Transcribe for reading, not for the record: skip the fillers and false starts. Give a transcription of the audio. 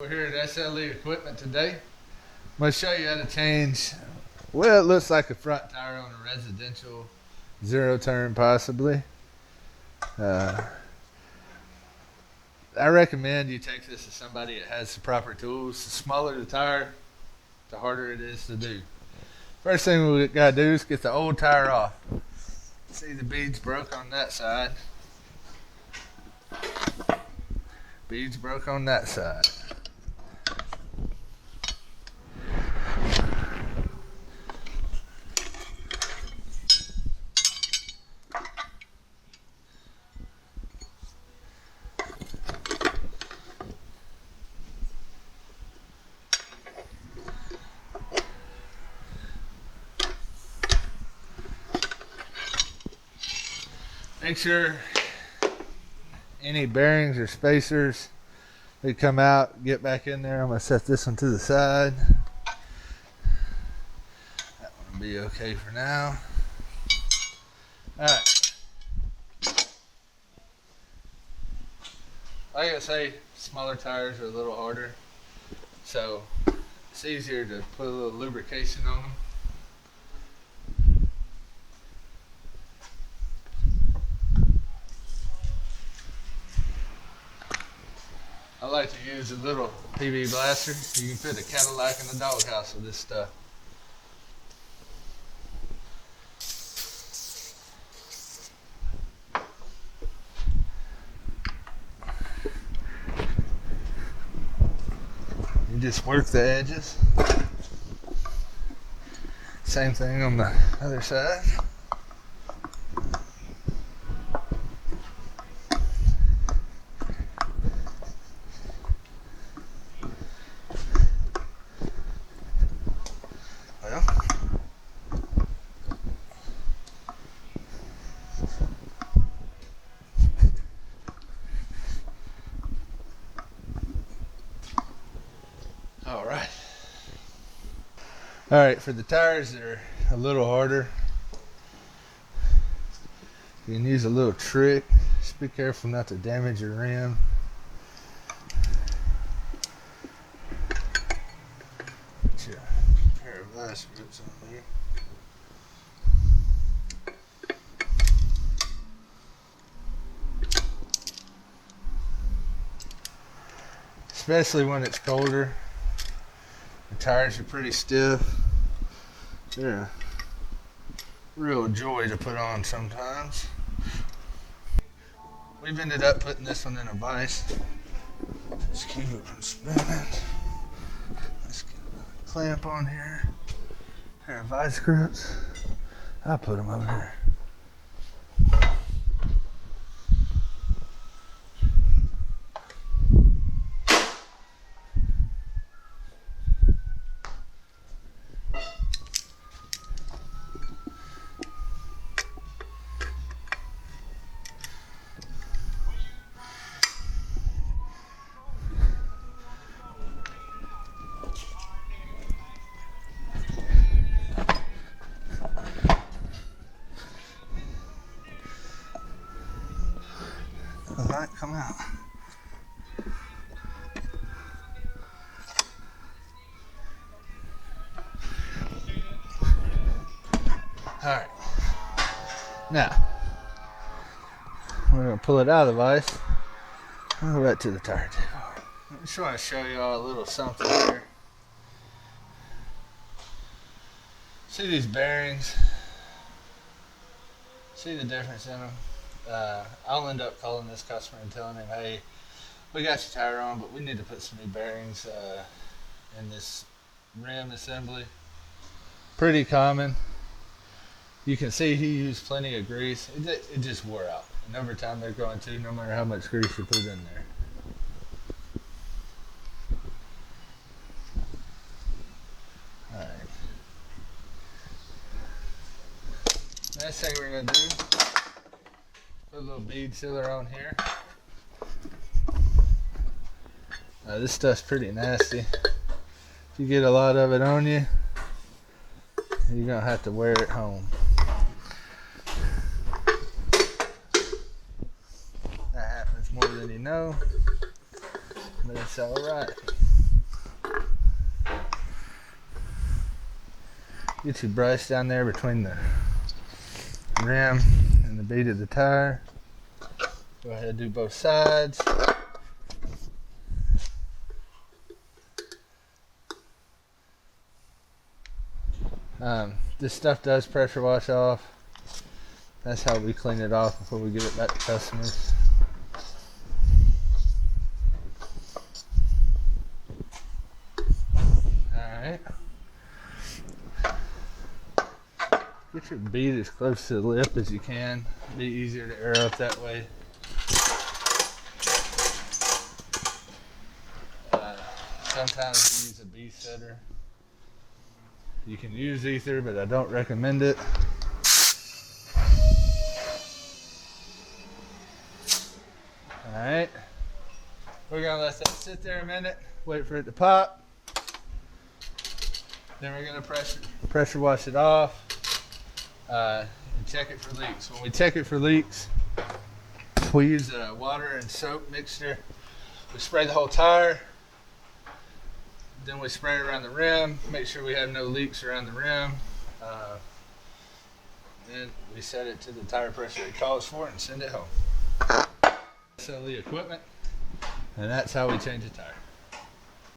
We're here at SLE Equipment today. I'm going to show you how to change, well, it looks like a front tire on a residential zero turn possibly. I recommend you take this to somebody that has the proper tools. The smaller the tire, the harder it is to do. First thing we got to do is get the old tire off. See, the beads broke on that side. Beads broke on that side. Make sure any bearings or spacers they come out, get back in there. I'm going to set this one to the side. That one will be okay for now. Alright. Like I say, smaller tires are a little harder, so it's easier to put a little lubrication on them. I like to use a little PV blaster. You can fit a Cadillac in the doghouse with this stuff. You just work the edges. Same thing on the other side. Alright, for the tires that are a little harder, you can use a little trick. Just be careful not to damage your rim. Put your pair of vice grips on there. Especially when it's colder. The tires are pretty stiff. They're a real joy to put on sometimes. We've ended up putting this one in a vise. Just keep it from spinning. Let's get a clamp on here. Pair of vice grips. I'll put them over here. Alright, come out. Alright. Now, we're going to pull it out of the vise. I'll go back to the tire table. I just want to show you all a little something here. See these bearings? See the difference in them? I'll end up calling this customer and telling him, hey, we got your tire on, but we need to put some new bearings in this rim assembly. Pretty common. You can see he used plenty of grease. It just wore out. And over time they're going to, no matter how much grease you put in there. Alright. Next thing we're going to do, put a little bead sealer on here. This stuff's pretty nasty. If you get a lot of it on you, you're going to have to wear it home. That happens more than you know, but it's alright. Get your brush down there between the rim and the bead of the tire. Go ahead and do both sides. This stuff does pressure wash off. That's how we clean it off before we give it back to customers. Alright. Get your bead as close to the lip as you can. It'll be easier to air up that way. Sometimes we use a bee setter. You can use ether, but I don't recommend it. Alright. We're going to let that sit there a minute, wait for it to pop. Then we're going to pressure wash it off and check it for leaks. When we check it for leaks, we use a water and soap mixture. We spray the whole tire. Then we spray around the rim, make sure we have no leaks around the rim. Then we set it to the tire pressure it calls for and send it home. Sell the equipment, and that's how we change a tire.